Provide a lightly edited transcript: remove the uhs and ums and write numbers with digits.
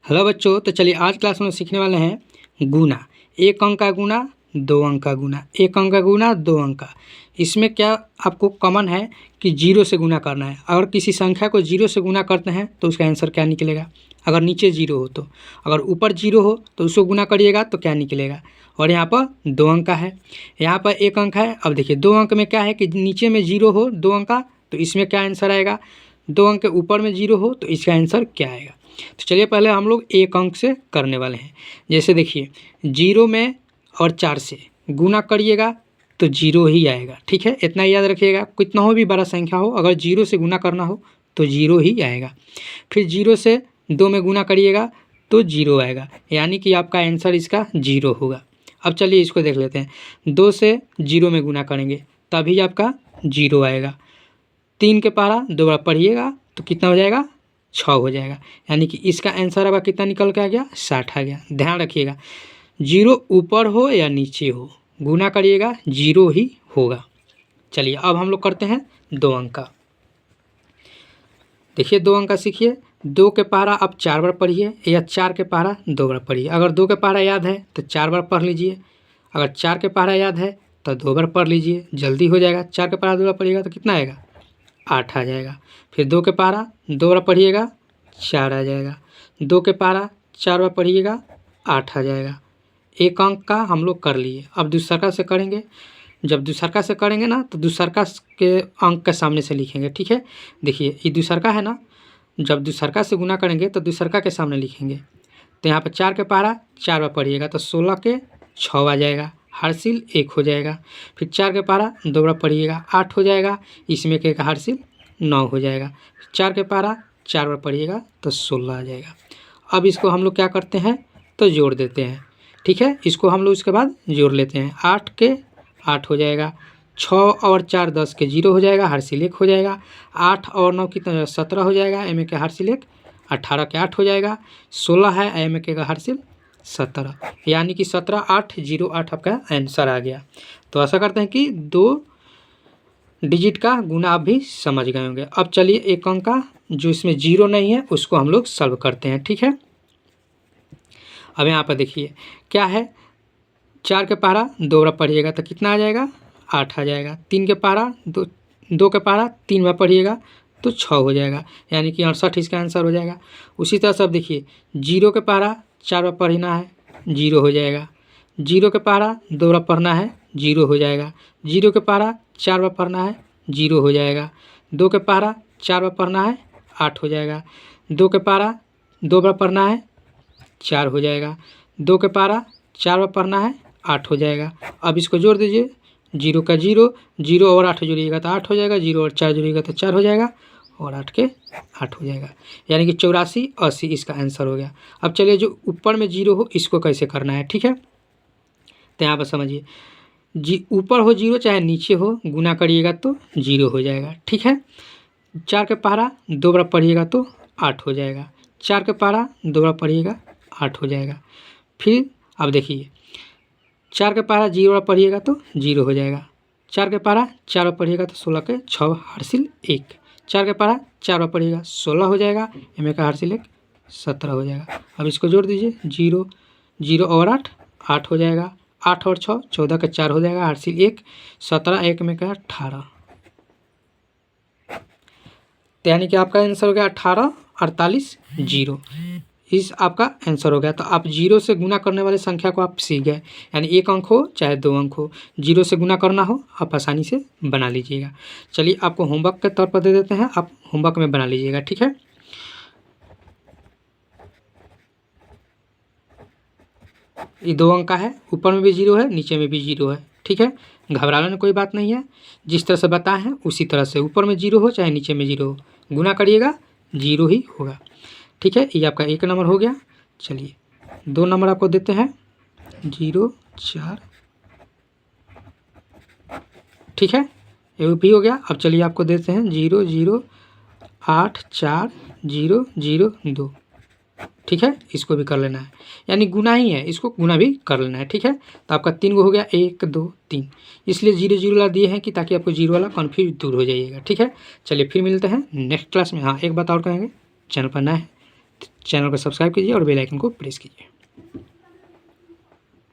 Hello बच्चों, तो चलिए आज क्लास में सीखने वाले हैं गुना। एक अंक का गुना, दो अंक का गुना, एक अंक का गुना, दो अंक का। इसमें क्या आपको कॉमन है कि जीरो से गुना करना है। अगर किसी संख्या को जीरो से गुना करते हैं तो उसका आंसर क्या निकलेगा। अगर नीचे जीरो हो तो, अगर ऊपर जीरो हो तो उसको गुना करिएगा तो क्या निकलेगा। और यहाँ पर दो अंक का है, यहाँ पर एक अंक है। अब देखिए दो अंक में क्या है कि नीचे में जीरो हो दो अंक का तो इसमें क्या आंसर आएगा। दो अंक के ऊपर में जीरो हो तो इसका आंसर क्या आएगा। तो चलिए पहले हम लोग एक अंक से करने वाले हैं। जैसे देखिए जीरो में और चार से गुना करिएगा तो जीरो ही आएगा। ठीक है, इतना याद रखिएगा। कितना हो भी बड़ा संख्या हो, अगर जीरो से गुना करना हो तो जीरो ही आएगा। फिर जीरो से दो में गुना करिएगा तो जीरो आएगा, यानी कि आपका आंसर इसका जीरो होगा। अब चलिए इसको देख लेते हैं। दो से जीरो में गुना करेंगे तभी आपका जीरो आएगा। तीन के पारा दो बार पढ़िएगा तो कितना हो जाएगा, 6 हो जाएगा। यानी कि इसका आंसर आपका कितना निकल के आ गया, 60 आ गया। ध्यान रखिएगा, जीरो ऊपर हो या नीचे हो, गुना करिएगा जीरो ही होगा। चलिए अब हम लोग करते हैं दो अंक का। देखिए दो अंक का सीखिए। दो के पहाड़ा आप 4 बार पढ़िए या 4 के पहाड़ा 2 बार पढ़िए। अगर दो के पहाड़ा याद है तो 4 बार पढ़ लीजिए, अगर 4 के पहाड़ा याद है तो 2 बार पढ़ लीजिए, जल्दी हो जाएगा। 4 के पहाड़ा 2 बार पढ़िएगा तो कितना आएगा, 8 आ जाएगा। फिर दो के पारा 2 बार पढ़िएगा 4 आ जाएगा। दो के पारा 4 बार पढ़िएगा 8 आ जाएगा। एक अंक का हम लोग कर लिए। अब दूसरका से करेंगे। जब दूसरका से करेंगे ना तो दूसरका के अंक के सामने से लिखेंगे। ठीक है, देखिए ये दूसरका है ना, जब दूसरका से गुना करेंगे तो दूसरका के सामने लिखेंगे। तो यहाँ पर 4 के पारा 4 बार पढ़िएगा तो 16 के 6 आ जाएगा, हारसिल 1 हो जाएगा। फिर 4 के पारा 2 बार पढ़िएगा 8 हो जाएगा, इसमें के हारसिल 9 हो जाएगा। 4 के पारा 4 बार पढ़िएगा तो 16 आ जाएगा। अब इसको हम लोग क्या करते हैं तो जोड़ देते हैं। ठीक है, इसको हम लोग इसके बाद जोड़ लेते हैं। 8 के 8 हो जाएगा, 6 और 4 10 के 0 हो जाएगा, हारसिल 1 हो जाएगा। 8 और 9 कितना 17 हो जाएगा, एम के हारसिल 1, 18 के 8 हो जाएगा। 16 है, एम के का हारसिल 17, यानी कि 17 8 0 8 आपका आंसर आ गया। तो ऐसा करते हैं कि दो डिजिट का गुना आप भी समझ गए होंगे। अब चलिए एक अंक का जो इसमें जीरो नहीं है उसको हम लोग सॉल्व करते हैं। ठीक है, अब यहाँ पर देखिए क्या है। 4 के पारा 2 बार पढ़िएगा तो कितना आ जाएगा, 8 आ जाएगा। 3 के पारा 2 के पारा 3 बार पढ़िएगा तो 6 हो जाएगा, यानी कि 68 इसका आंसर हो जाएगा। उसी तरह से अब देखिए जीरो के पारा 4 बार पढ़ना है, 0 हो जाएगा। जीरो के पारा 2 बार पढ़ना है, 0 हो जाएगा। जीरो के पारा 4 बार पढ़ना है, 0 हो जाएगा। 2 के पारा 4 बार पढ़ना है, 8 हो जाएगा। 2 के पारा 2 बार पढ़ना है, 4 हो जाएगा। 2 के पारा 4 बार पढ़ना है, 8 हो जाएगा। अब इसको जोड़ दीजिए, 0 का 0, 0 और 8 जोड़िएगा तो 8 हो जाएगा, 0 और 4 जोड़िएगा तो 4 हो जाएगा, और 8 के 8 हो जाएगा, यानी कि 84 80 इसका आंसर हो गया। अब चलिए जो ऊपर में 0 हो इसको कैसे करना है। ठीक है, तो यहाँ पर समझिए, जी ऊपर हो 0 चाहे नीचे हो, गुना करिएगा तो 0 हो जाएगा। ठीक है, 4 के पारा 2 बार पढ़िएगा तो 8 हो जाएगा। 4 के पारा 2 बार पढ़िएगा 8 हो जाएगा। फिर अब देखिए 4 के पारा 0 बार पढ़िएगा तो 0 हो जाएगा। 4 के पारा 4 बार पढ़िएगा तो 16 के 6 हारसिल 1। 4 के पारा 4 बार पढ़िएगा 16 हो जाएगा, एम का हारसिल 1 17 हो जाएगा। अब इसको जोड़ दीजिए, 0 0 और 8 8 हो जाएगा। 8 और 6 14 के 4 हो जाएगा, हारसिल 1 17 1 में का 18, यानी कि आपका आंसर हो गया 18 48 0। इस आपका आंसर हो गया। तो आप 0 से गुना करने वाले संख्या को आप सीख गए, यानी एक अंक हो चाहे दो अंक हो, 0 से गुना करना हो आप आसानी से बना लीजिएगा। चलिए आपको होमवर्क के तौर पर दे देते हैं, आप होमवर्क में बना लीजिएगा। ठीक है, ये दो अंक का है, ऊपर में भी 0 है नीचे में भी 0 है। ठीक है, घबराने कोई बात नहीं है, जिस तरह से बताए हैं उसी तरह से, ऊपर में 0 हो चाहे नीचे में 0 हो, गुना करिएगा 0 ही होगा। ठीक है, ये आपका 1 नंबर हो गया। चलिए 2 नंबर आपको देते हैं, 0 4। ठीक है, ये भी हो गया। अब चलिए आपको देते हैं 0 0 8 4 0 0 2। ठीक है, इसको भी कर लेना है, यानी गुना ही है, इसको गुना भी कर लेना है। ठीक है, तो आपका 3 गो हो गया, 1 2 3, इसलिए 0 0 वाला दिए हैं कि ताकि आपको 0 वाला कन्फ्यूज दूर हो जाइएगा। ठीक है, चलिए फिर मिलते हैं नेक्स्ट क्लास में। हाँ, एक बात और कहेंगे, चैनल पर नया है चैनल को सब्सक्राइब कीजिए और बेल आइकन को प्रेस कीजिए।